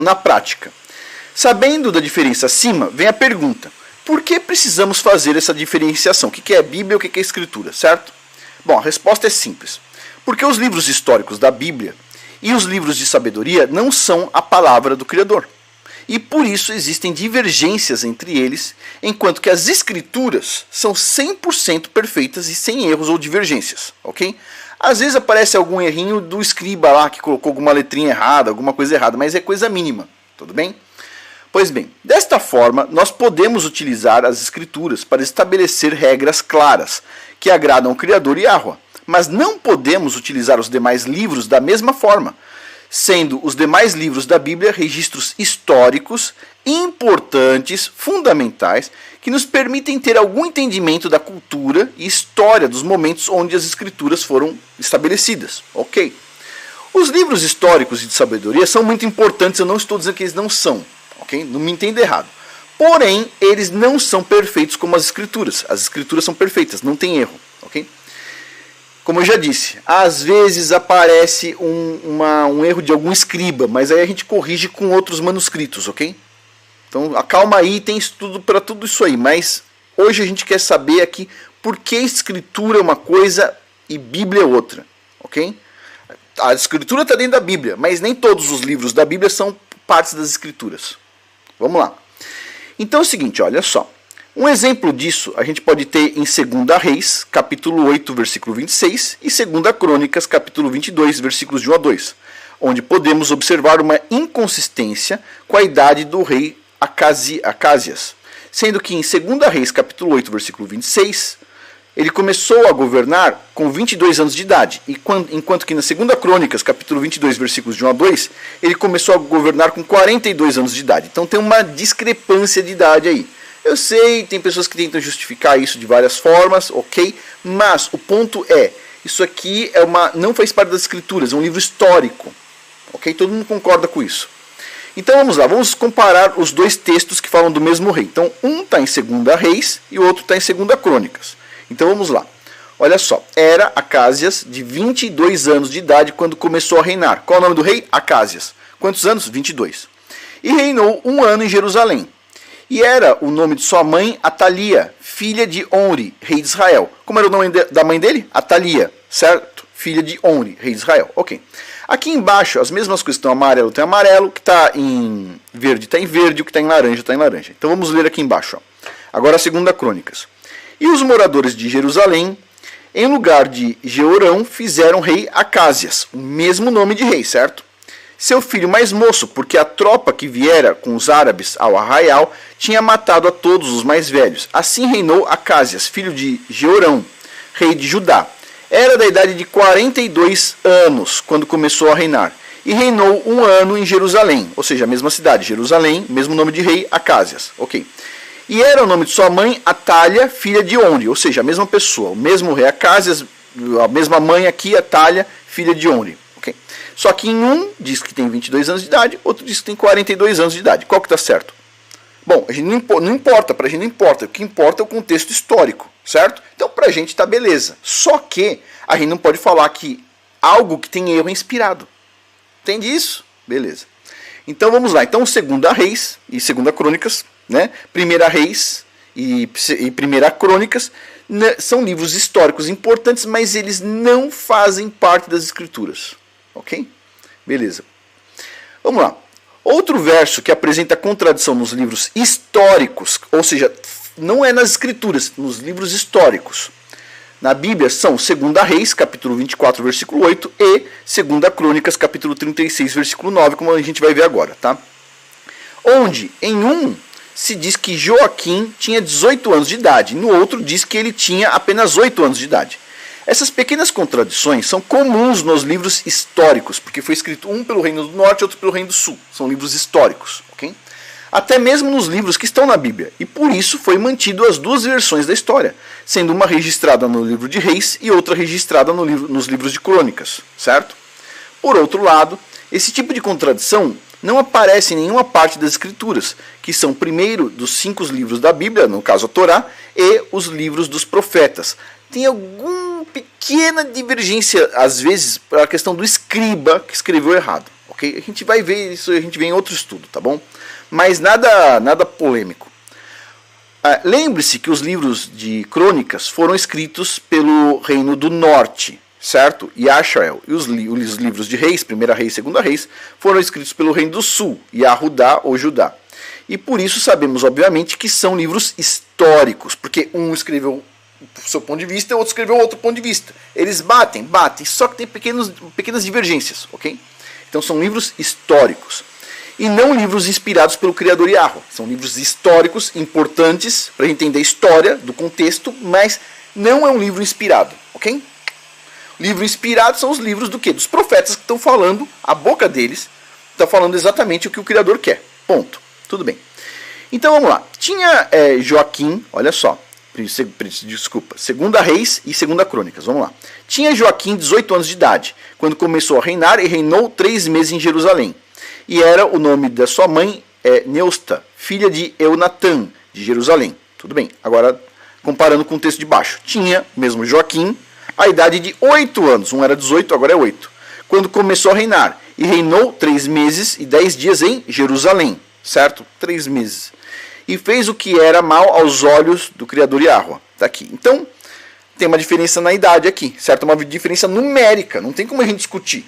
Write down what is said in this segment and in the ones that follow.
na prática. Sabendo da diferença acima, vem a pergunta: por que precisamos fazer essa diferenciação? O que é Bíblia e o que é Escritura, certo? Bom, a resposta é simples. Porque os livros históricos da Bíblia e os livros de sabedoria não são a palavra do Criador. E por isso existem divergências entre eles, enquanto que as Escrituras são 100% perfeitas e sem erros ou divergências, ok? Às vezes aparece algum errinho do escriba lá que colocou alguma letrinha errada, alguma coisa errada, mas é coisa mínima, tudo bem? Pois bem, desta forma, nós podemos utilizar as Escrituras para estabelecer regras claras que agradam ao Criador e Yahweh, mas não podemos utilizar os demais livros da mesma forma, sendo os demais livros da Bíblia registros históricos, importantes, fundamentais, que nos permitem ter algum entendimento da cultura e história dos momentos onde as Escrituras foram estabelecidas. Ok? Os livros históricos e de sabedoria são muito importantes, eu não estou dizendo que eles não são, ok? Não me entenda errado. Porém, eles não são perfeitos como as Escrituras. As Escrituras são perfeitas, não tem erro, ok? Como eu já disse, às vezes aparece um erro de algum escriba, mas aí a gente corrige com outros manuscritos, ok? Então, acalma aí, tem estudo para tudo isso aí, mas hoje a gente quer saber aqui por que Escritura é uma coisa e Bíblia é outra, ok? A Escritura está dentro da Bíblia, mas nem todos os livros da Bíblia são partes das Escrituras. Vamos lá. Então é o seguinte, olha só. Um exemplo disso a gente pode ter em 2 Reis, capítulo 8, versículo 26, e 2 Crônicas, capítulo 22, versículos de 1 a 2, onde podemos observar uma inconsistência com a idade do rei Acázias, sendo que em 2 Reis, capítulo 8, versículo 26, ele começou a governar com 22 anos de idade, enquanto que na 2 Crônicas, capítulo 22, versículos de 1 a 2, ele começou a governar com 42 anos de idade. Então tem uma discrepância de idade aí. Eu sei, tem pessoas que tentam justificar isso de várias formas, ok? Mas o ponto é, isso aqui não faz parte das Escrituras, é um livro histórico, ok? Todo mundo concorda com isso. Então vamos lá, vamos comparar os dois textos que falam do mesmo rei. Então um está em 2 Reis e o outro está em 2 Crônicas. Então vamos lá. Olha só, era Acázias de 22 anos de idade quando começou a reinar. Qual é o nome do rei? Acázias. Quantos anos? 22. E reinou 1 ano em Jerusalém. E era o nome de sua mãe, Atalia, filha de Omri, rei de Israel. Como era o nome da mãe dele? Atalia, certo? Filha de Omri, rei de Israel. Ok. Aqui embaixo, as mesmas coisas que estão amarelo, tem amarelo, o que está em verde está em verde, o que está em laranja está em laranja. Então vamos ler aqui embaixo. Ó. Agora a 2 Crônicas. E os moradores de Jerusalém, em lugar de Jeorão, fizeram rei Acázias, o mesmo nome de rei, certo? Seu filho mais moço, porque a tropa que viera com os árabes ao arraial tinha matado a todos os mais velhos. Assim reinou Acázias, filho de Jeorão, rei de Judá. Era da idade de 42 anos quando começou a reinar. E reinou 1 ano em Jerusalém, ou seja, a mesma cidade, Jerusalém, mesmo nome de rei, Acázias. Ok. E era o nome de sua mãe, Atalia, filha de Omri, ou seja, a mesma pessoa, o mesmo rei Acázias, a mesma mãe aqui, Atalia, filha de Omri. Okay. Só que em um diz que tem 22 anos de idade, outro diz que tem 42 anos de idade. Qual que está certo? Bom, a gente não importa, para a gente não importa. O que importa é o contexto histórico, certo? Então para a gente está beleza. Só que a gente não pode falar que algo que tem erro é inspirado. Entende isso? Beleza. Então vamos lá. Então 2 Reis e 2 Crônicas, né? 1 Reis e 1 Crônicas, né, são livros históricos importantes, mas eles não fazem parte das Escrituras. Ok? Beleza. Vamos lá. Outro verso que apresenta contradição nos livros históricos, ou seja, não é nas Escrituras, nos livros históricos. Na Bíblia são 2 Reis, capítulo 24, versículo 8, e 2 Crônicas, capítulo 36, versículo 9, como a gente vai ver agora, tá? Onde, em um, se diz que Joaquim tinha 18 anos de idade, no outro diz que ele tinha apenas 8 anos de idade. Essas pequenas contradições são comuns nos livros históricos, porque foi escrito um pelo Reino do Norte e outro pelo Reino do Sul. São livros históricos, ok? Até mesmo nos livros que estão na Bíblia. E por isso foi mantido as duas versões da história, sendo uma registrada no livro de Reis e outra registrada nos livros de Crônicas, certo? Por outro lado, esse tipo de contradição não aparece em nenhuma parte das Escrituras, que são primeiro dos 5 livros da Bíblia, no caso a Torá, e os livros dos profetas. Tem alguma pequena divergência, às vezes, para a questão do escriba que escreveu errado. ok? A gente vai ver isso, a gente vê em outro estudo, tá bom? Mas nada polêmico. Lembre-se que os livros de crônicas foram escritos pelo Reino do Norte, certo? Yashael. E os livros de Reis, Primeira Reis e Segunda Reis, foram escritos pelo Reino do Sul, Yahudá ou Judá. E por isso sabemos, obviamente, que são livros históricos, porque um escreveu o seu ponto de vista e o outro escreveu outro ponto de vista. Eles batem, só que tem pequenas divergências, ok? Então são livros históricos. E não livros inspirados pelo criador Yahweh. São livros históricos, importantes para entender a história do contexto, mas não é um livro inspirado, ok? Livro inspirado são os livros do quê? Dos profetas que estão falando, a boca deles está falando exatamente o que o criador quer. Ponto. Tudo bem. Então vamos lá. Tinha Joaquim, olha só, desculpa, Segunda Reis e Segunda Crônicas, vamos lá. Tinha Joaquim 18 anos de idade, quando começou a reinar e reinou 3 meses em Jerusalém. E era o nome da sua mãe Neusta, filha de Eunatã, de Jerusalém. Tudo bem. Agora, comparando com o texto de baixo. Tinha, mesmo Joaquim, a idade de 8 anos. Um era 18, agora é 8. Quando começou a reinar. E reinou 3 meses e 10 dias em Jerusalém. Certo? 3 meses. E fez o que era mal aos olhos do Criador Yahweh. Tá aqui. Então, tem uma diferença na idade aqui. Certo? Uma diferença numérica. Não tem como a gente discutir.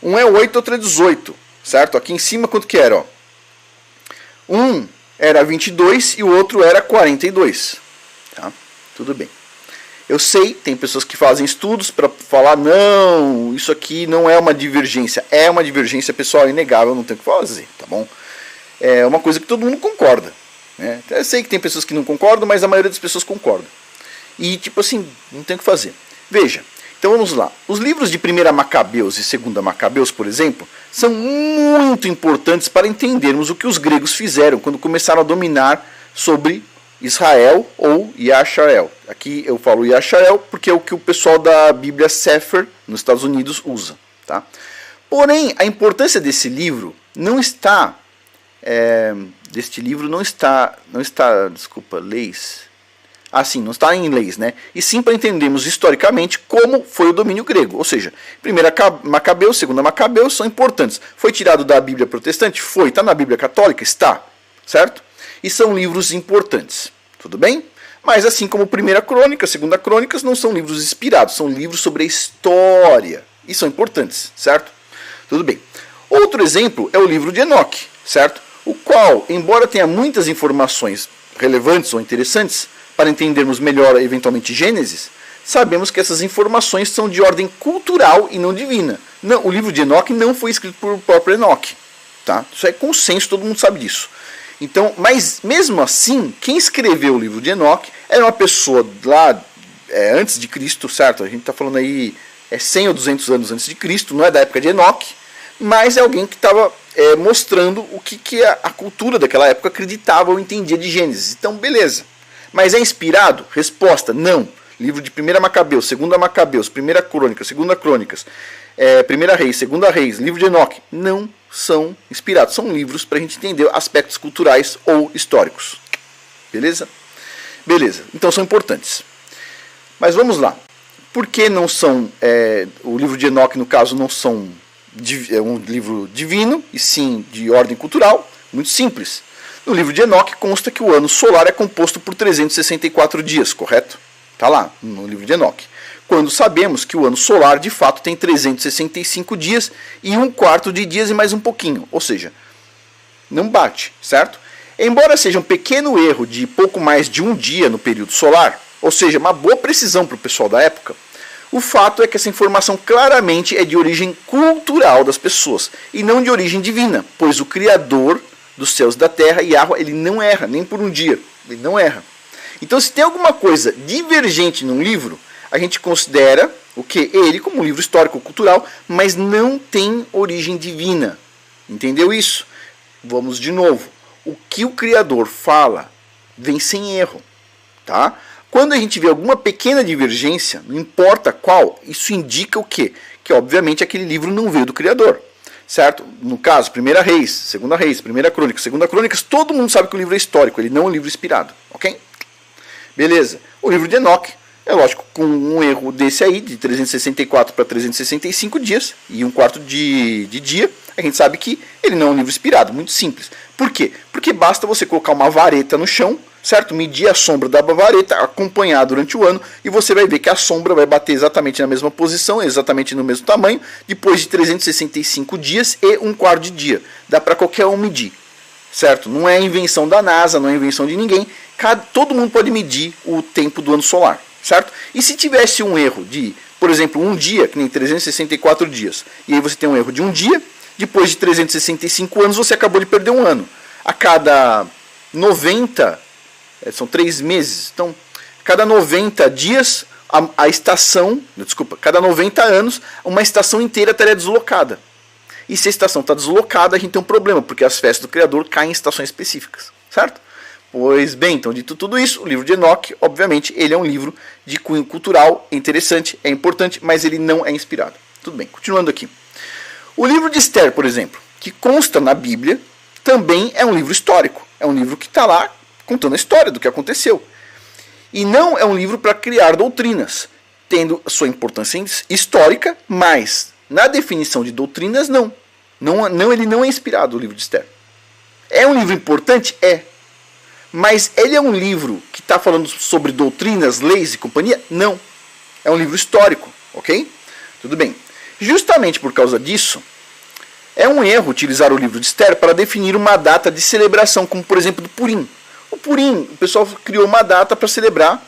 Um é 8, outro é 18. Certo? Aqui em cima quanto que era? Ó? Um era 22 e o outro era 42. Tá? Tudo bem. Eu sei, tem pessoas que fazem estudos para falar, não, isso aqui não é uma divergência. É uma divergência, pessoal, inegável, não tem o que fazer, tá bom? É uma coisa que todo mundo concorda. Né? Eu sei que tem pessoas que não concordam, mas a maioria das pessoas concorda. E, tipo assim, não tem o que fazer. Veja. Então vamos lá. Os livros de 1 Macabeus e 2 Macabeus, por exemplo, são muito importantes para entendermos o que os gregos fizeram quando começaram a dominar sobre Israel ou Yashael. Aqui eu falo Yashael porque é o que o pessoal da Bíblia Sefer nos Estados Unidos usa. Tá? Porém, a importância desse livro não está... desculpa, leis... não está em leis, né? E sim para entendermos historicamente como foi o domínio grego. Ou seja, 1 Macabeus, 2 Macabeus são importantes. Foi tirado da Bíblia protestante? Foi. Está na Bíblia católica? Está. Certo? E são livros importantes. Tudo bem? Mas assim como 1 Crônica, 2 Crônicas não são livros inspirados, são livros sobre a história. E são importantes, certo? Tudo bem. Outro exemplo é o livro de Enoque, certo? O qual, embora tenha muitas informações relevantes ou interessantes, para entendermos melhor, eventualmente, Gênesis, sabemos que essas informações são de ordem cultural e não divina. Não, o livro de Enoque não foi escrito por próprio Enoque. Tá? Isso é consenso, todo mundo sabe disso. Então, mas mesmo assim, quem escreveu o livro de Enoque era uma pessoa lá antes de Cristo, certo? A gente está falando aí 100 ou 200 anos antes de Cristo, não é da época de Enoque, mas é alguém que estava mostrando o que a cultura daquela época acreditava ou entendia de Gênesis. Então, beleza. Mas é inspirado? Resposta, não. Livro de 1 Macabeus, 2 Macabeus, 1 Crônica, 2 Crônicas, 1 Reis, 2 Reis, livro de Enoque, não são inspirados. São livros para a gente entender aspectos culturais ou históricos. Beleza? Beleza. Então são importantes. Mas vamos lá. Por que não são, o livro de Enoque, no caso, não são um livro divino, e sim de ordem cultural? Muito simples. No livro de Enoque consta que o ano solar é composto por 364 dias, correto? Está lá, no livro de Enoque. Quando sabemos que o ano solar, de fato, tem 365 dias e 1/4 de dias e mais um pouquinho. Ou seja, não bate, certo? Embora seja um pequeno erro de pouco mais de um dia no período solar, ou seja, uma boa precisão para o pessoal da época, o fato é que essa informação claramente é de origem cultural das pessoas e não de origem divina, pois o Criador dos céus e da terra, Yahweh, ele não erra, nem por um dia, ele não erra. Então, se tem alguma coisa divergente num livro, a gente considera o que ele como um livro histórico-cultural, mas não tem origem divina. Entendeu isso? Vamos de novo. O que o Criador fala vem sem erro, tá? Quando a gente vê alguma pequena divergência, não importa qual, isso indica o quê? Que obviamente aquele livro não veio do Criador. Certo? No caso, 1 Reis, 2 Reis, 1 Crônicas, 2 Crônicas, todo mundo sabe que o livro é histórico, ele não é um livro inspirado, ok? Beleza. O livro de Enoque É lógico, com um erro desse aí, de 364 para 365 dias, e um quarto de dia, a gente sabe que ele não é um livro inspirado, muito simples. Por quê? Porque basta você colocar uma vareta no chão, certo? Medir a sombra da vareta, acompanhar durante o ano, e você vai ver que a sombra vai bater exatamente na mesma posição, exatamente no mesmo tamanho, depois de 365 dias e um quarto de dia. Dá para qualquer um medir, certo? Não é invenção da NASA, não é invenção de ninguém. Todo mundo pode medir o tempo do ano solar, certo? E se tivesse um erro de, por exemplo, um dia, que nem 364 dias, e aí você tem um erro de um dia, depois de 365 anos você acabou de perder um ano. A cada 90, são 3 meses, então, cada 90 dias, a estação, desculpa, cada 90 anos, uma estação inteira estaria deslocada. E se a estação está deslocada, a gente tem um problema, porque as festas do Criador caem em estações específicas, certo? Pois bem, então dito tudo isso, o livro de Enoque, obviamente, ele é um livro de cunho cultural, é interessante, é importante, mas ele não é inspirado. Tudo bem, continuando aqui. O livro de Esther, por exemplo, que consta na Bíblia, também é um livro histórico. É um livro que está lá contando a história do que aconteceu. E não é um livro para criar doutrinas, tendo sua importância histórica, mas na definição de doutrinas, não. Ele não é inspirado, o livro de Esther. É um livro importante? É. Mas ele é um livro que está falando sobre doutrinas, leis e companhia? Não. É um livro histórico, ok? Tudo bem. Justamente por causa disso, é um erro utilizar o livro de Esther para definir uma data de celebração, como por exemplo do Purim. O Purim, o pessoal criou uma data para celebrar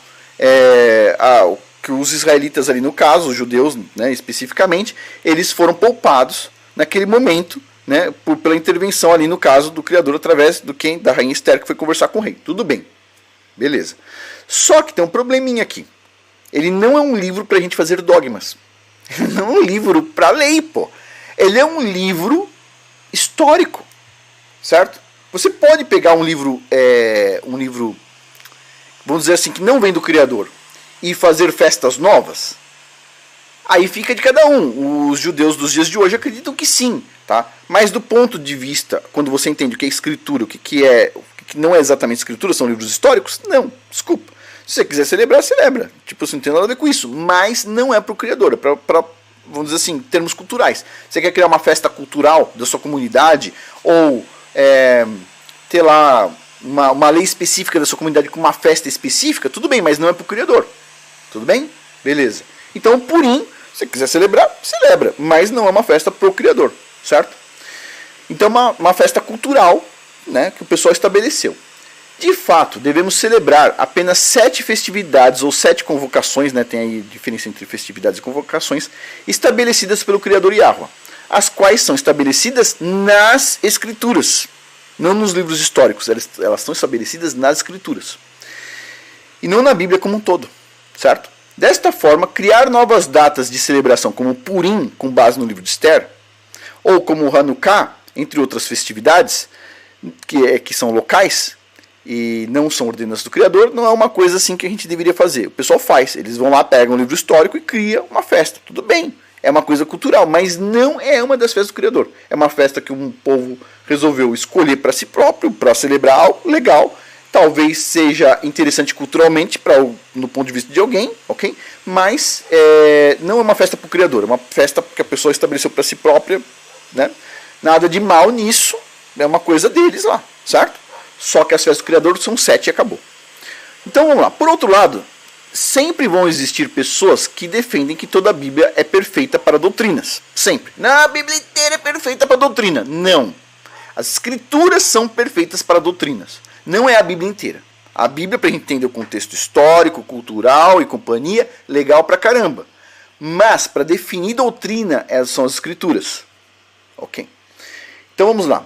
que os israelitas ali no caso, os judeus, né, especificamente, eles foram poupados naquele momento, né, pela intervenção ali no caso do Criador através da rainha Esther que foi conversar com o rei. Tudo bem, beleza. Só que tem um probleminha aqui. Ele não é um livro para a gente fazer dogmas. Ele não é um livro para lei, pô. Ele é um livro histórico, certo? Você pode pegar um livro, vamos dizer assim, que não vem do Criador, e fazer festas novas. Aí fica de cada um. Os judeus dos dias de hoje acreditam que sim, tá? Mas do ponto de vista, quando você entende o que é escritura, o que não é exatamente escritura, são livros históricos, não, desculpa. Se você quiser celebrar, celebra. Tipo, você não tem nada a ver com isso. Mas não é para o Criador, é para, vamos dizer assim, termos culturais. Você quer criar uma festa cultural da sua comunidade, ou ter lá uma lei específica da sua comunidade com uma festa específica, tudo bem, mas não é para o Criador. Tudo bem? Beleza. Então, Purim, se você quiser celebrar, celebra. Mas não é uma festa para o Criador, certo? Então, uma festa cultural, né, que o pessoal estabeleceu. De fato, devemos celebrar apenas 7 festividades ou 7 convocações, né, tem aí diferença entre festividades e convocações, estabelecidas pelo Criador Yahweh, as quais são estabelecidas nas Escrituras, não nos livros históricos, elas estão estabelecidas nas Escrituras. E não na Bíblia como um todo, certo? Desta forma, criar novas datas de celebração como Purim, com base no livro de Esther, ou como Hanukkah, entre outras festividades, que são locais, e não são ordenanças do Criador, não é uma coisa assim que a gente deveria fazer. O pessoal faz, eles vão lá, pegam um livro histórico e criam uma festa. Tudo bem, é uma coisa cultural, mas não é uma das festas do Criador. É uma festa que um povo resolveu escolher para si próprio, para celebrar algo legal. Talvez seja interessante culturalmente no ponto de vista de alguém, ok? Mas não é uma festa para o Criador, é uma festa que a pessoa estabeleceu para si própria, né? Nada de mal nisso, é uma coisa deles lá, certo? Só que as festas do Criador são 7 e acabou. Então vamos lá. Por outro lado, sempre vão existir pessoas que defendem que toda a Bíblia é perfeita para doutrinas. Sempre. Não, a Bíblia inteira é perfeita para doutrina. Não. As Escrituras são perfeitas para doutrinas. Não é a Bíblia inteira. A Bíblia, para a gente entender o contexto histórico, cultural e companhia, legal pra caramba. Mas, para definir doutrina, essas são as Escrituras. Ok. Então vamos lá.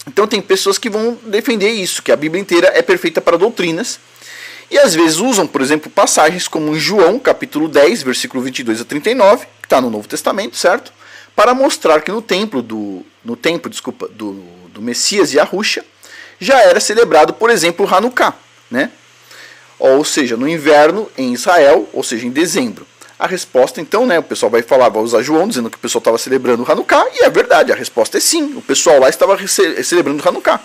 Então tem pessoas que vão defender isso, que a Bíblia inteira é perfeita para doutrinas, e às vezes usam, por exemplo, passagens como em João, capítulo 10, versículo 22 a 39, que está no Novo Testamento, certo? Para mostrar que no templo do Messias Yahushua já era celebrado, por exemplo, o Hanukkah, né? Ou seja, no inverno em Israel, ou seja, em dezembro. A resposta, então, né, o pessoal vai usar João, dizendo que o pessoal estava celebrando o Hanukkah, e é verdade, a resposta é sim, o pessoal lá estava celebrando o Hanukkah.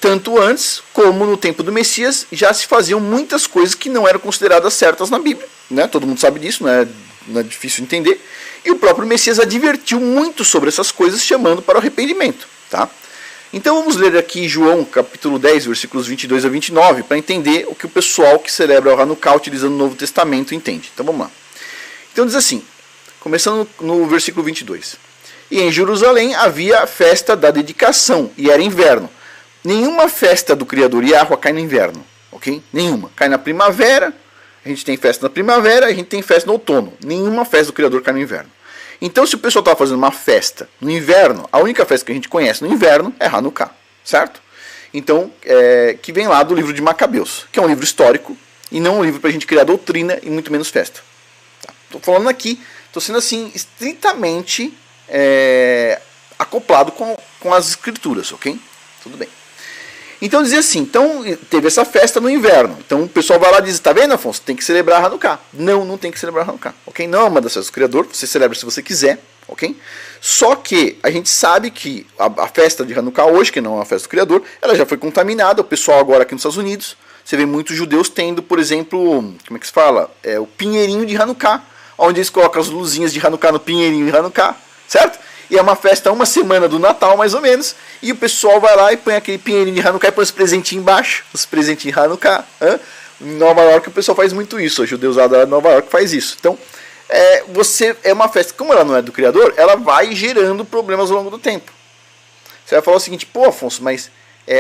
tanto antes como no tempo do Messias já se faziam muitas coisas que não eram consideradas certas na Bíblia, né? Todo mundo sabe disso, não é difícil entender. E o próprio Messias advertiu muito sobre essas coisas, chamando para o arrependimento, tá? Então vamos ler aqui João capítulo 10, versículos 22 a 29, para entender o que o pessoal que celebra o Hanukkah utilizando o Novo Testamento entende. Então vamos lá. Então diz assim, começando no versículo 22. E em Jerusalém havia a festa da dedicação, e era inverno. Nenhuma festa do Criador Yahweh cai no inverno, ok? Nenhuma. Cai na primavera, a gente tem festa na primavera, a gente tem festa no outono. Nenhuma festa do Criador cai no inverno. Então, se o pessoal estava fazendo uma festa no inverno, a única festa que a gente conhece no inverno é Hanukkah, certo? Então, que vem lá do livro de Macabeus, que é um livro histórico e não um livro para a gente criar doutrina e muito menos festa. Estou falando aqui, estou sendo assim, estritamente acoplado com as escrituras, ok? Tudo bem. Então dizia assim, então teve essa festa no inverno. Então o pessoal vai lá e diz, tá vendo, Afonso? Tem que celebrar Hanukkah. Não tem que celebrar Hanukkah, ok? Não é uma das festas do Criador, você celebra se você quiser, ok? Só que a gente sabe que a festa de Hanukkah hoje, que não é uma festa do Criador, ela já foi contaminada. O pessoal agora aqui nos Estados Unidos, você vê muitos judeus tendo, por exemplo, como é que se fala? O pinheirinho de Hanukkah, onde eles colocam as luzinhas de Hanukkah no pinheirinho de Hanukkah, certo? E é uma festa uma semana do Natal, mais ou menos. E o pessoal vai lá e põe aquele pinheirinho de Hanukkah e põe os presentinhos embaixo. Os presentinhos de Hanukkah. Em Nova York o pessoal faz muito isso. Os judeus lá de Nova York faz isso. Então, é uma festa, como ela não é do Criador, ela vai gerando problemas ao longo do tempo. Você vai falar o seguinte, pô, Afonso, mas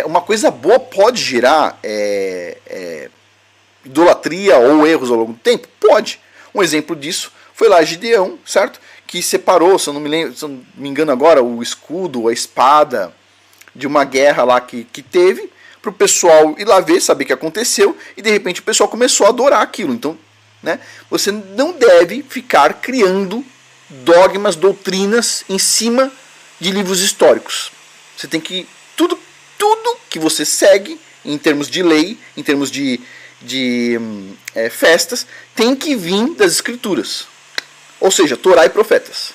uma coisa boa pode gerar idolatria ou erros ao longo do tempo? Pode. Um exemplo disso foi lá Gideão, certo? Que separou, se eu não me engano agora, o escudo, a espada de uma guerra lá que teve, para o pessoal ir lá ver, saber o que aconteceu, e de repente o pessoal começou a adorar aquilo. Então, né, você não deve ficar criando dogmas, doutrinas em cima de livros históricos. Você tem que, tudo que você segue, em termos de lei, em termos de festas, tem que vir das escrituras. Ou seja, Torá e profetas.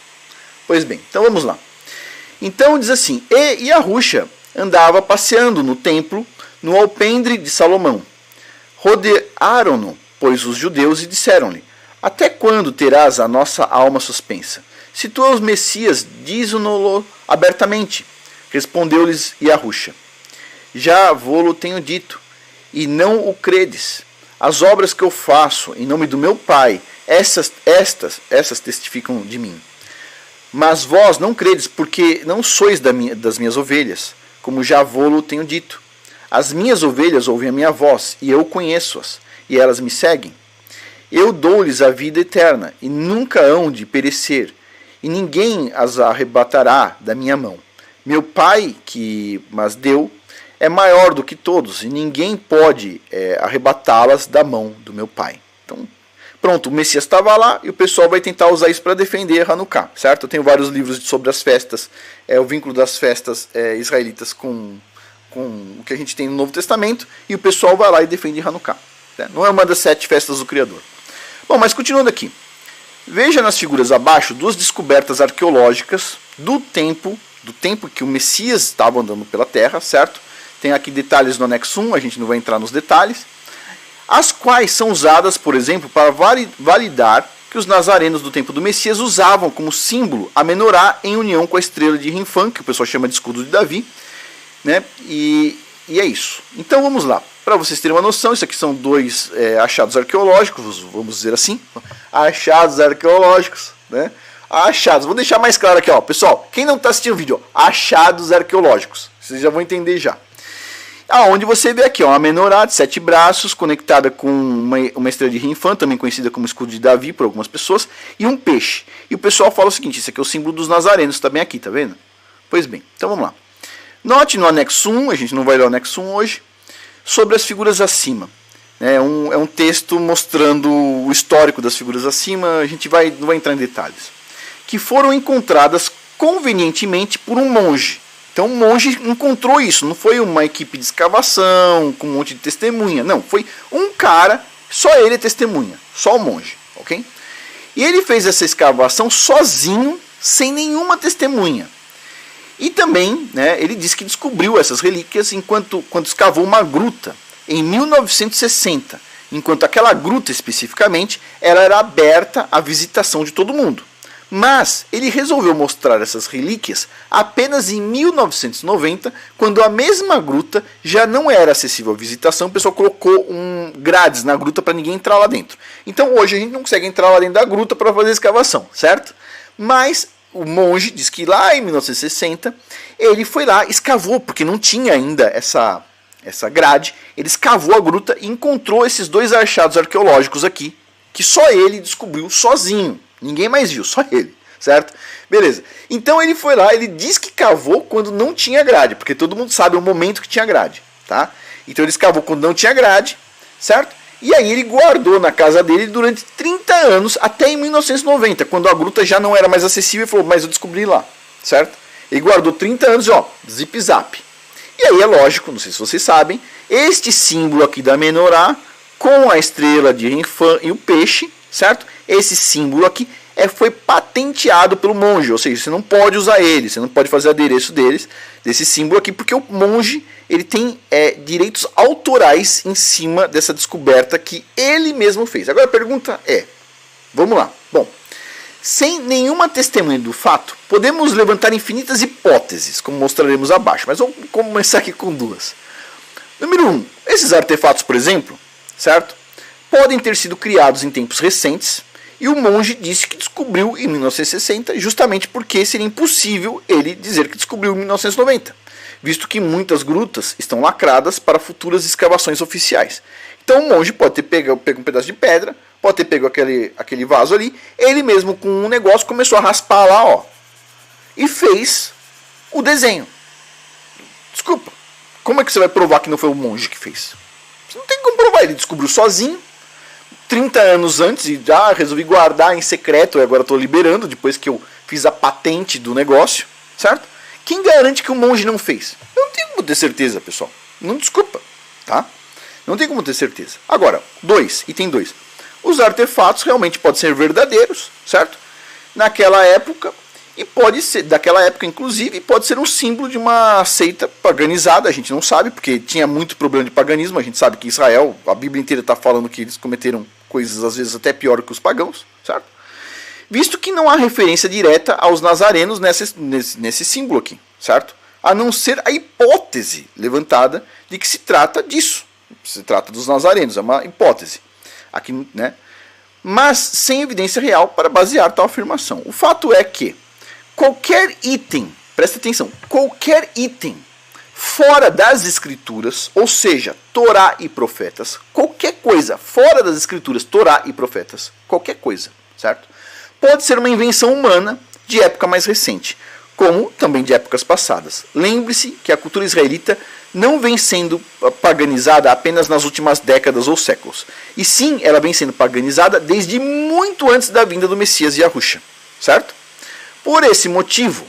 Pois bem, então vamos lá. Então diz assim, e Yahusha andava passeando no templo, no alpendre de Salomão. Rodearam-no, pois, os judeus, e disseram-lhe, até quando terás a nossa alma suspensa? Se tu és o Messias, diz-o-no abertamente. Respondeu-lhes Yahusha, já vô-lo tenho dito, e não o credes. As obras que eu faço em nome do meu Pai, essas testificam de mim. Mas vós não credes, porque não sois das minhas ovelhas, como já vô-lo tenho dito. As minhas ovelhas ouvem a minha voz, e eu conheço-as, e elas me seguem. Eu dou-lhes a vida eterna, e nunca hão de perecer, e ninguém as arrebatará da minha mão. Meu Pai, que mas deu, é maior do que todos, e ninguém pode arrebatá-las da mão do meu Pai. Então, pronto, o Messias estava lá e o pessoal vai tentar usar isso para defender Hanukkah, certo? Eu tenho vários livros sobre as festas, o vínculo das festas israelitas com o que a gente tem no Novo Testamento, e o pessoal vai lá e defende Hanukkah. Né? Não é uma das 7 festas do Criador. Bom, mas continuando aqui. Veja nas figuras abaixo 2 descobertas arqueológicas do tempo que o Messias estava andando pela Terra, certo? Tem aqui detalhes no anexo 1, a gente não vai entrar nos detalhes. As quais são usadas, por exemplo, para validar que os nazarenos do tempo do Messias usavam como símbolo a menorá em união com a estrela de Rinfã, que o pessoal chama de escudo de Davi, né? E é isso. Então vamos lá. Para vocês terem uma noção, isso aqui são 2 achados arqueológicos, vamos dizer assim. Achados arqueológicos, né? Achados. Vou deixar mais claro aqui, ó, pessoal. Quem não está assistindo o vídeo, ó, achados arqueológicos. Vocês já vão entender já. Aonde você vê aqui, ó, uma menorá de 7 braços, conectada com uma estrela de Rinfã, também conhecida como escudo de Davi por algumas pessoas, e um peixe. E o pessoal fala o seguinte, isso aqui é o símbolo dos nazarenos, está bem aqui, tá vendo? Pois bem, então vamos lá. Note no anexo 1, a gente não vai ler o anexo 1 hoje, sobre as figuras acima. É um texto mostrando o histórico das figuras acima, a gente não vai entrar em detalhes. Que foram encontradas convenientemente por um monge. Então o monge encontrou isso, não foi uma equipe de escavação, com um monte de testemunha, não, foi um cara, só ele é testemunha, só o monge, ok? E ele fez essa escavação sozinho, sem nenhuma testemunha. E também, né, ele disse que descobriu essas relíquias quando escavou uma gruta em 1960, enquanto aquela gruta especificamente ela era aberta à visitação de todo mundo. Mas ele resolveu mostrar essas relíquias apenas em 1990, quando a mesma gruta já não era acessível à visitação, o pessoal colocou grades na gruta para ninguém entrar lá dentro. Então hoje a gente não consegue entrar lá dentro da gruta para fazer a escavação, certo? Mas o monge diz que lá em 1960 ele foi lá, escavou, porque não tinha ainda essa grade, ele escavou a gruta e encontrou esses dois achados arqueológicos aqui, que só ele descobriu sozinho. Ninguém mais viu, só ele, certo? Beleza. Então ele foi lá, ele diz que cavou quando não tinha grade, porque todo mundo sabe o momento que tinha grade, tá? Então ele escavou quando não tinha grade, certo? E aí ele guardou na casa dele durante 30 anos, até em 1990, quando a gruta já não era mais acessível, e falou, mas eu descobri lá, certo? Ele guardou 30 anos e ó, zip-zap. E aí é lógico, não sei se vocês sabem, este símbolo aqui da menorá, com a estrela de Renfã e o peixe, certo? Esse símbolo aqui foi patenteado pelo monge, ou seja, você não pode usar ele, você não pode fazer adereço desse símbolo aqui, porque o monge ele tem direitos autorais em cima dessa descoberta que ele mesmo fez. Agora a pergunta é, vamos lá, bom, sem nenhuma testemunha do fato, podemos levantar infinitas hipóteses, como mostraremos abaixo, mas vamos começar aqui com duas. Número 1, esses artefatos, por exemplo, certo? Podem ter sido criados em tempos recentes, e o monge disse que descobriu em 1960, justamente porque seria impossível ele dizer que descobriu em 1990, visto que muitas grutas estão lacradas para futuras escavações oficiais. Então o monge pode ter pego um pedaço de pedra, pode ter pego aquele vaso ali, ele mesmo com um negócio começou a raspar lá, ó, e fez o desenho. Desculpa, como é que você vai provar que não foi o monge que fez? Você não tem como provar, ele descobriu sozinho, 30 anos antes, e já resolvi guardar em secreto, e agora estou liberando, depois que eu fiz a patente do negócio, certo? Quem garante que o monge não fez? Eu não tenho como ter certeza, pessoal. Não, desculpa, tá? Não tem como ter certeza. Agora, item 2. Os artefatos realmente podem ser verdadeiros, certo? Naquela época, e pode ser, daquela época inclusive, pode ser um símbolo de uma seita paganizada, a gente não sabe, porque tinha muito problema de paganismo, a gente sabe que Israel, a Bíblia inteira está falando que eles cometeram coisas às vezes até pior que os pagãos, certo? Visto que não há referência direta aos nazarenos nesse símbolo aqui, certo? A não ser a hipótese levantada de que se trata disso, se trata dos nazarenos, é uma hipótese, aqui, né? Mas sem evidência real para basear tal afirmação. O fato é que qualquer item, presta atenção, qualquer item fora das escrituras, ou seja, Torá e profetas, qualquer coisa fora das escrituras, Torá e profetas, qualquer coisa, certo? Pode ser uma invenção humana de época mais recente, como também de épocas passadas. Lembre-se que a cultura israelita não vem sendo paganizada apenas nas últimas décadas ou séculos, e sim, ela vem sendo paganizada desde muito antes da vinda do Messias Yahusha, certo? Por esse motivo,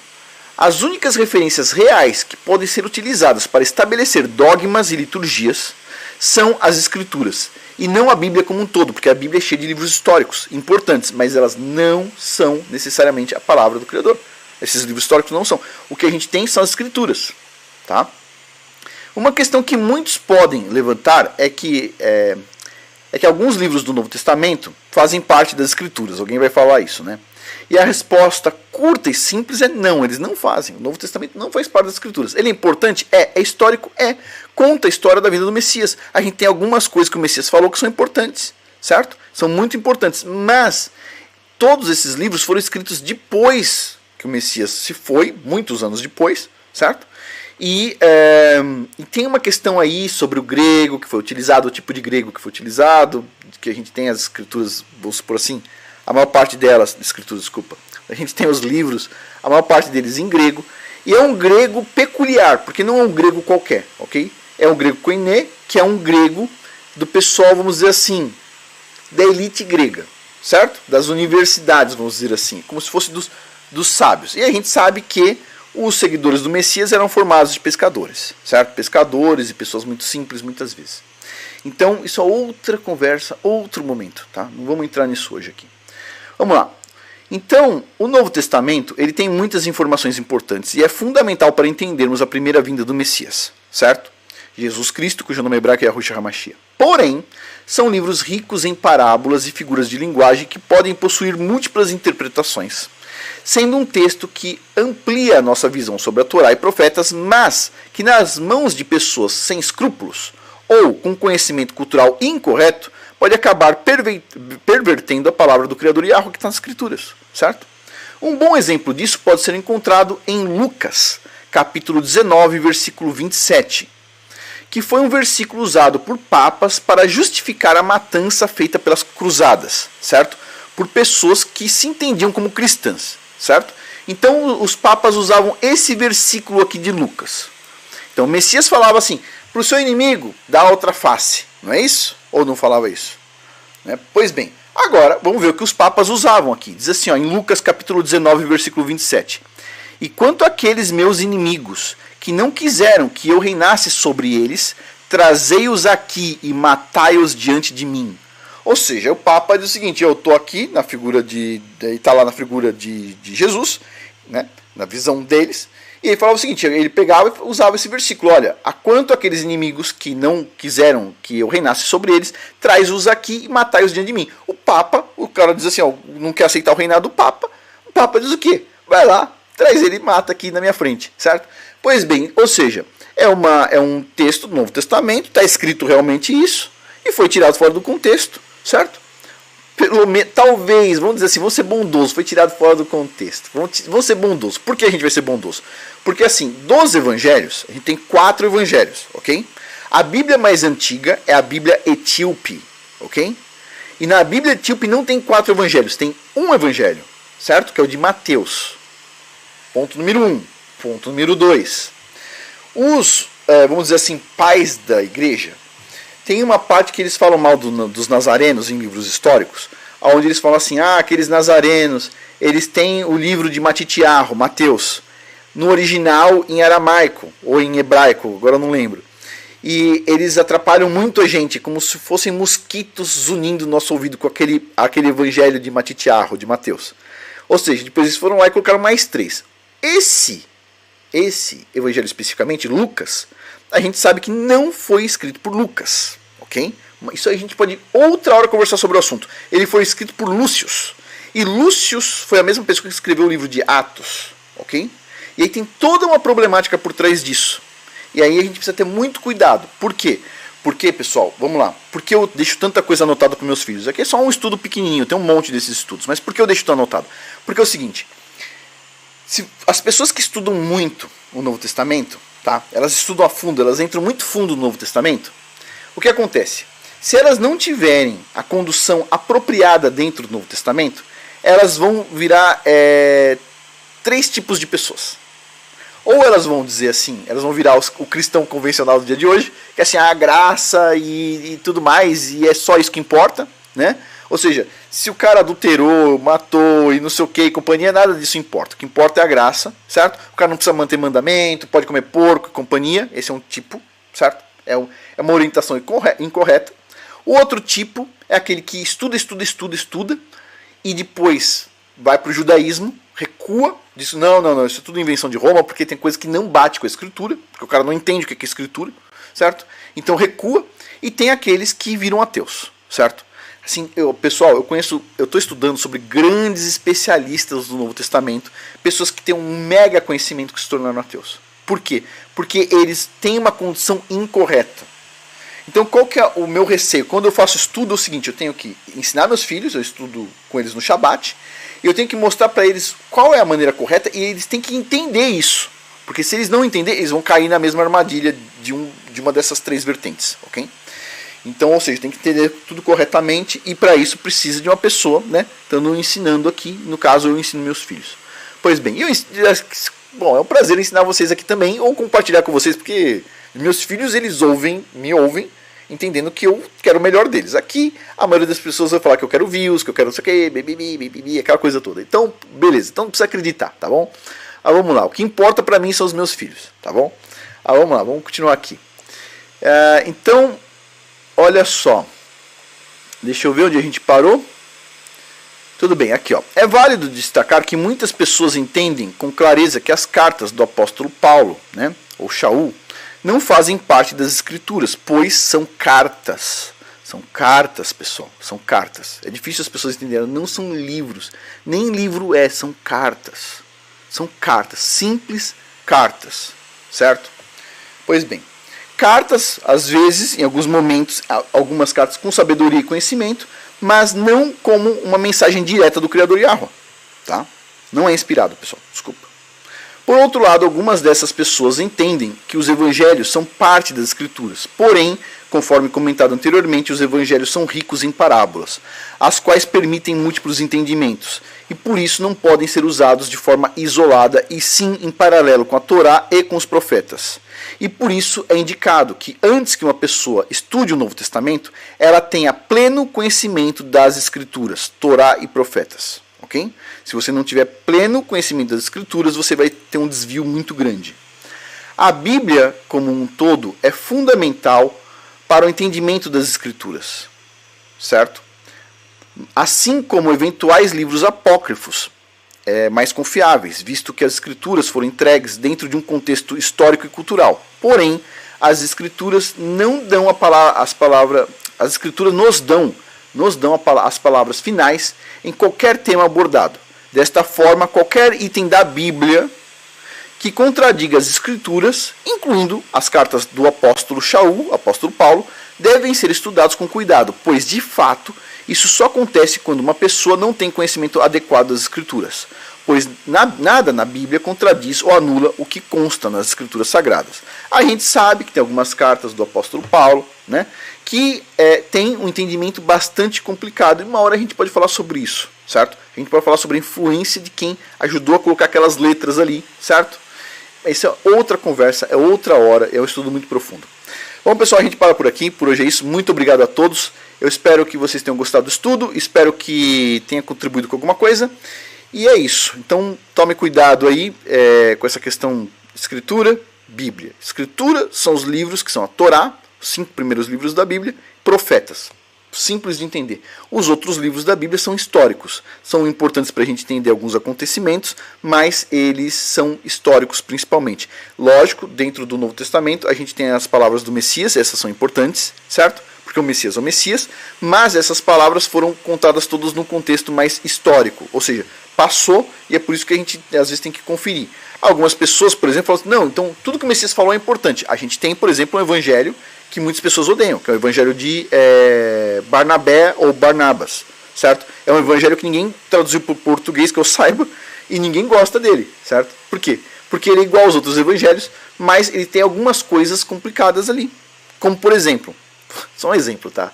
as únicas referências reais que podem ser utilizadas para estabelecer dogmas e liturgias são as escrituras, e não a Bíblia como um todo, porque a Bíblia é cheia de livros históricos importantes, mas elas não são necessariamente a palavra do Criador. Esses livros históricos não são. O que a gente tem são as escrituras, tá? Uma questão que muitos podem levantar é que alguns livros do Novo Testamento fazem parte das escrituras. Alguém vai falar isso, né? E a resposta curta e simples é não, eles não fazem. O Novo Testamento não faz parte das escrituras. Ele é importante? É histórico? É. Conta a história da vida do Messias. A gente tem algumas coisas que o Messias falou que são importantes, certo? São muito importantes, mas todos esses livros foram escritos depois que o Messias se foi, muitos anos depois, certo? E tem uma questão aí sobre o grego que foi utilizado, o tipo de grego que foi utilizado, que a gente tem as escrituras, vou supor assim, a maior parte delas, escrituras, desculpa, a gente tem os livros, a maior parte deles em grego, e é um grego peculiar, porque não é um grego qualquer, ok? É um grego koiné, que é um grego do pessoal, vamos dizer assim, da elite grega, certo? Das universidades, vamos dizer assim, como se fosse dos sábios. E a gente sabe que os seguidores do Messias eram formados de pescadores, certo? Pescadores e pessoas muito simples muitas vezes. Então, isso é outra conversa, outro momento, tá? Não vamos entrar nisso hoje aqui. Vamos lá. Então, o Novo Testamento ele tem muitas informações importantes e é fundamental para entendermos a primeira vinda do Messias, certo? Jesus Cristo, cujo nome hebraico é Yahushua HaMashiach. Porém, são livros ricos em parábolas e figuras de linguagem que podem possuir múltiplas interpretações, sendo um texto que amplia a nossa visão sobre a Torá e profetas, mas que nas mãos de pessoas sem escrúpulos ou com conhecimento cultural incorreto, pode acabar pervertendo a palavra do Criador Yahweh que está nas Escrituras, certo? Um bom exemplo disso pode ser encontrado em Lucas, capítulo 19, versículo 27, que foi um versículo usado por papas para justificar a matança feita pelas cruzadas, certo? Por pessoas que se entendiam como cristãs, certo? Então os papas usavam esse versículo aqui de Lucas. Então o Messias falava assim, para o seu inimigo, dá outra face, não é isso? Ou não falava isso? Né? Pois bem, agora vamos ver o que os papas usavam aqui. Diz assim, ó, em Lucas capítulo 19, versículo 27. E quanto àqueles meus inimigos, que não quiseram que eu reinasse sobre eles, trazei-os aqui e matai-os diante de mim. Ou seja, o Papa diz o seguinte, eu estou aqui na figura está lá na figura de Jesus, né, na visão deles, e ele falava o seguinte, ele pegava e usava esse versículo, olha, a quanto aqueles inimigos que não quiseram que eu reinasse sobre eles, traz-os aqui e matai-os diante de mim. O Papa, o cara diz assim, ó, não quer aceitar o reinado do Papa, o Papa diz o quê? Vai lá, traz ele e mata aqui na minha frente, certo? Pois bem, ou seja, é um texto do Novo Testamento, está escrito realmente isso, e foi tirado fora do contexto, certo? Talvez, vamos dizer assim, vamos ser bondoso, foi tirado fora do contexto. Vamos ser bondoso. Por que a gente vai ser bondoso? Porque assim, dos evangelhos, a gente tem 4 evangelhos, ok? A Bíblia mais antiga é a Bíblia etíope, ok? E na Bíblia etíope não tem 4 evangelhos, tem um evangelho, certo? Que é o de Mateus. Ponto número 1. Ponto número 2. Os, vamos dizer assim, pais da igreja, tem uma parte que eles falam mal dos nazarenos em livros históricos, onde eles falam assim, aqueles nazarenos, eles têm o livro de Matitiarro, Mateus, no original em aramaico, ou em hebraico, agora eu não lembro. E eles atrapalham muito a gente, como se fossem mosquitos zunindo no nosso ouvido com aquele evangelho de Matitiarro, de Mateus. Ou seja, depois eles foram lá e colocaram mais 3. Esse evangelho especificamente, Lucas, a gente sabe que não foi escrito por Lucas, ok? Isso aí a gente pode outra hora conversar sobre o assunto. Ele foi escrito por Lúcius. E Lúcius foi a mesma pessoa que escreveu o livro de Atos, ok? E aí tem toda uma problemática por trás disso. E aí a gente precisa ter muito cuidado. Por quê? Porque, pessoal, vamos lá. Por que eu deixo tanta coisa anotada para meus filhos? Aqui é só um estudo pequenininho, tem um monte desses estudos. Mas por que eu deixo tudo anotado? Porque é o seguinte, se as pessoas que estudam muito o Novo Testamento, tá? Elas estudam a fundo, elas entram muito fundo no Novo Testamento. O que acontece? Se elas não tiverem a condução apropriada dentro do Novo Testamento, elas vão virar 3 tipos de pessoas. Ou elas vão dizer assim, elas vão virar o cristão convencional do dia de hoje, que é assim, a graça e tudo mais, e é só isso que importa, né? Ou seja, se o cara adulterou, matou e não sei o que, e companhia, nada disso importa. O que importa é a graça, certo? O cara não precisa manter mandamento, pode comer porco e companhia. Esse é um tipo, certo? É uma orientação incorreta. O outro tipo é aquele que estuda e depois vai para o judaísmo, recua, diz não, isso é tudo invenção de Roma, porque tem coisa que não bate com a escritura, porque o cara não entende o que é escritura, certo? Então recua, e tem aqueles que viram ateus, certo? Assim, pessoal, eu estou estudando sobre grandes especialistas do Novo Testamento, pessoas que têm um mega conhecimento que se tornaram ateus. Por quê? Porque eles têm uma condição incorreta. Então, qual que é o meu receio? Quando eu faço estudo, é o seguinte, eu tenho que ensinar meus filhos, eu estudo com eles no Shabat, e eu tenho que mostrar para eles qual é a maneira correta, e eles têm que entender isso. Porque se eles não entenderem, eles vão cair na mesma armadilha de uma dessas 3 vertentes, ok? Então, ou seja, tem que entender tudo corretamente, e para isso precisa de uma pessoa, né, estando ensinando aqui, no caso eu ensino meus filhos. Pois bem, bom, é um prazer ensinar vocês aqui também, ou compartilhar com vocês, porque meus filhos, eles me ouvem, entendendo que eu quero o melhor deles. Aqui, a maioria das pessoas vai falar que eu quero views, que eu quero não sei o que, bibi, aquela coisa toda. Então, beleza, então não precisa acreditar, tá bom? Vamos lá, o que importa para mim são os meus filhos, tá bom? Vamos lá, vamos continuar aqui. Então, olha só, deixa eu ver onde a gente parou. Tudo bem, aqui ó. É válido destacar que muitas pessoas entendem com clareza que as cartas do apóstolo Paulo, né, ou Shaul, não fazem parte das escrituras, pois são cartas. São cartas, pessoal, são cartas. É difícil as pessoas entenderem, não são livros. Nem livro é, são cartas. São cartas, simples cartas, certo? Pois bem, cartas, às vezes, em alguns momentos, algumas cartas com sabedoria e conhecimento, mas não como uma mensagem direta do Criador Yahweh, tá? Não é inspirado, pessoal, desculpa. Por outro lado, algumas dessas pessoas entendem que os evangelhos são parte das escrituras. Porém, conforme comentado anteriormente, os evangelhos são ricos em parábolas, as quais permitem múltiplos entendimentos, e por isso não podem ser usados de forma isolada, e sim em paralelo com a Torá e com os profetas. E por isso é indicado que antes que uma pessoa estude o Novo Testamento, ela tenha pleno conhecimento das escrituras, Torá e profetas. Okay? Se você não tiver pleno conhecimento das escrituras, você vai ter um desvio muito grande. A Bíblia, como um todo, é fundamental para o entendimento das escrituras, certo? Assim como eventuais livros apócrifos mais confiáveis, visto que as escrituras foram entregues dentro de um contexto histórico e cultural. Porém, as escrituras não dão as palavras, as escrituras nos dão as palavras finais em qualquer tema abordado. Desta forma, qualquer item da Bíblia que contradiga as escrituras, incluindo as cartas do apóstolo Shaul, apóstolo Paulo, devem ser estudados com cuidado, pois de fato isso só acontece quando uma pessoa não tem conhecimento adequado das escrituras, pois nada na Bíblia contradiz ou anula o que consta nas escrituras sagradas. A gente sabe que tem algumas cartas do apóstolo Paulo, né, que tem um entendimento bastante complicado, e uma hora a gente pode falar sobre isso, certo? A gente pode falar sobre a influência de quem ajudou a colocar aquelas letras ali, certo? Isso é outra conversa, é outra hora, é um estudo muito profundo. Bom, pessoal, a gente para por aqui. Por hoje é isso. Muito obrigado a todos. Eu espero que vocês tenham gostado do estudo. Espero que tenha contribuído com alguma coisa. E é isso. Então, tome cuidado aí com essa questão de escritura, Bíblia. Escritura são os livros que são a Torá, os 5 primeiros livros da Bíblia, profetas. Simples de entender. Os outros livros da Bíblia são históricos. São importantes para a gente entender alguns acontecimentos, mas eles são históricos principalmente. Lógico, dentro do Novo Testamento, a gente tem as palavras do Messias, essas são importantes, certo? Porque o Messias é o Messias, mas essas palavras foram contadas todas num contexto mais histórico, ou seja, passou, e é por isso que a gente às vezes tem que conferir. Algumas pessoas, por exemplo, falam assim, não, então tudo que o Messias falou é importante. A gente tem, por exemplo, um evangelho que muitas pessoas odeiam, que é o evangelho de Barnabé ou Barnabas, certo? É um evangelho que ninguém traduziu para o português, que eu saiba, e ninguém gosta dele, certo? Por quê? Porque ele é igual aos outros evangelhos, mas ele tem algumas coisas complicadas ali. Como, por exemplo, só um exemplo, tá?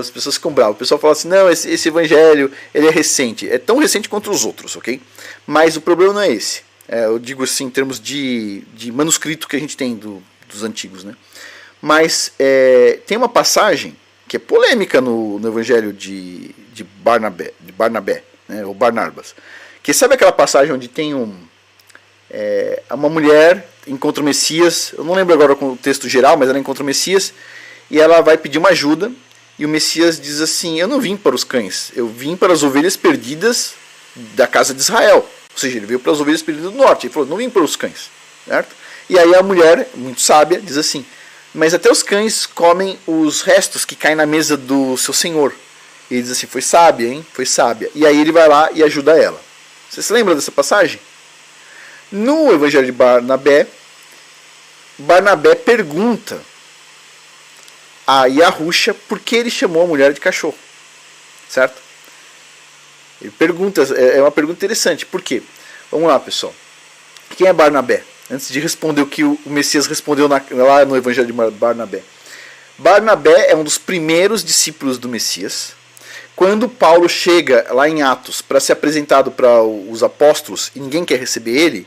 As pessoas ficam bravas. O pessoal fala assim, não, esse evangelho ele é recente. É tão recente quanto os outros, ok? Mas o problema não é esse. Eu digo assim, em termos de manuscrito que a gente tem dos antigos, né? Mas tem uma passagem que é polêmica no evangelho de Barnabé, né, ou Barnabas. Que sabe aquela passagem onde tem uma mulher encontra o Messias, eu não lembro agora o texto geral, mas ela encontra o Messias e ela vai pedir uma ajuda, e o Messias diz assim, eu não vim para os cães, eu vim para as ovelhas perdidas da casa de Israel. Ou seja, ele veio para as ovelhas perdidas do norte, ele falou, não vim para os cães, certo? E aí a mulher, muito sábia, diz assim, mas até os cães comem os restos que caem na mesa do seu senhor. E ele diz assim, foi sábia, hein? Foi sábia. E aí ele vai lá e ajuda ela. Você se lembra dessa passagem? No evangelho de Barnabé, Barnabé pergunta a Yahusha por que ele chamou a mulher de cachorro. Certo? Ele pergunta, é uma pergunta interessante. Por quê? Vamos lá, pessoal. Quem é Barnabé? Antes de responder o que o Messias respondeu lá no Evangelho de Barnabé. Barnabé é um dos primeiros discípulos do Messias. Quando Paulo chega lá em Atos para ser apresentado para os apóstolos e ninguém quer receber ele,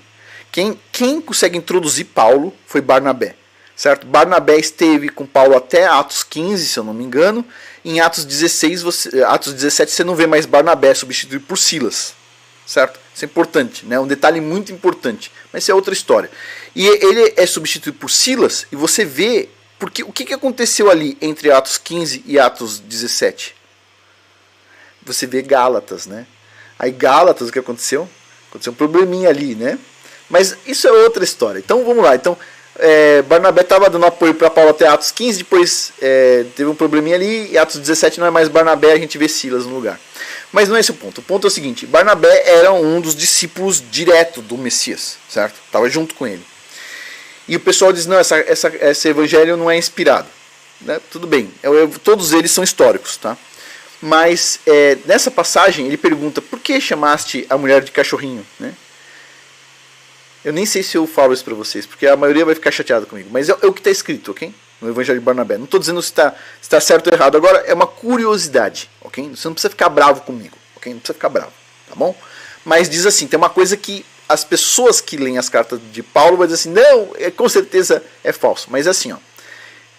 quem consegue introduzir Paulo foi Barnabé. Certo? Barnabé esteve com Paulo até Atos 15, se eu não me engano. Em Atos 17 você não vê mais Barnabé substituído por Silas. Certo? Isso é importante, né? Um detalhe muito importante, mas isso é outra história. E ele é substituído por Silas, e você vê porque o que aconteceu ali entre Atos 15 e Atos 17. você vê Gálatas, né? Aí Gálatas, o que aconteceu? Aconteceu um probleminha ali, né? Mas isso é outra história. Então vamos lá. Então Barnabé estava dando apoio para Paulo até Atos 15, depois teve um probleminha ali, e Atos 17 não é mais Barnabé, a gente vê Silas no lugar. Mas não é esse o ponto. O ponto é o seguinte: Barnabé era um dos discípulos direto do Messias, certo? Estava junto com ele. E o pessoal diz: não, esse evangelho não é inspirado. Né? Tudo bem, todos eles são históricos, tá? Mas nessa passagem ele pergunta: por que chamaste a mulher de cachorrinho? Né? Eu nem sei se eu falo isso para vocês, porque a maioria vai ficar chateada comigo, mas é o que está escrito, ok? No Evangelho de Barnabé. Não estou dizendo se está certo ou errado, agora é uma curiosidade, ok? Você não precisa ficar bravo comigo, ok? Não precisa ficar bravo, tá bom? Mas diz assim, tem uma coisa que as pessoas que leem as cartas de Paulo vão dizer assim: não, com certeza é falso, mas é assim, ó.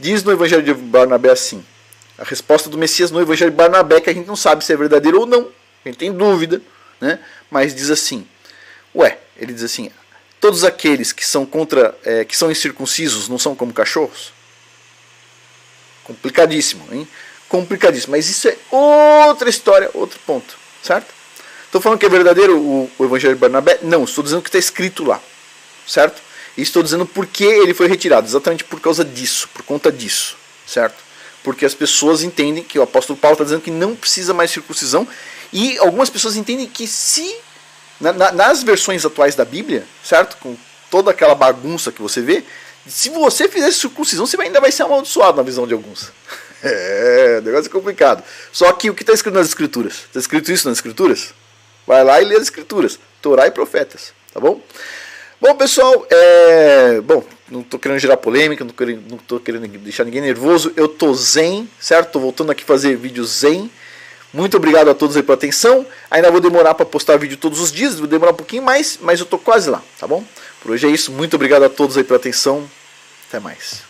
Diz no Evangelho de Barnabé assim, a resposta do Messias no Evangelho de Barnabé, que a gente não sabe se é verdadeiro ou não, a gente tem dúvida, né? Mas diz assim, ele diz assim: todos aqueles que são que são incircuncisos não são como cachorros? Complicadíssimo, hein? Complicadíssimo, mas isso é outra história, outro ponto, certo? Estou falando que é verdadeiro o Evangelho de Barnabé? Não, estou dizendo que está escrito lá, certo? E estou dizendo por que ele foi retirado, exatamente por causa disso, por conta disso, certo? Porque as pessoas entendem que o apóstolo Paulo está dizendo que não precisa mais circuncisão, e algumas pessoas entendem que se, nas versões atuais da Bíblia, certo? Com toda aquela bagunça que você vê, se você fizer circuncisão, você ainda vai ser amaldiçoado na visão de alguns. O negócio é complicado. Só que o que está escrito nas Escrituras? Está escrito isso nas Escrituras? Vai lá e lê as Escrituras, Torá e Profetas, tá bom? Bom, pessoal, não estou querendo gerar polêmica, não estou querendo deixar ninguém nervoso. Eu estou zen, certo? Estou voltando aqui a fazer vídeo zen. Muito obrigado a todos aí pela atenção. Ainda vou demorar para postar vídeo todos os dias, vou demorar um pouquinho mais, mas eu estou quase lá, tá bom? Por hoje é isso. Muito obrigado a todos aí pela atenção. Até mais.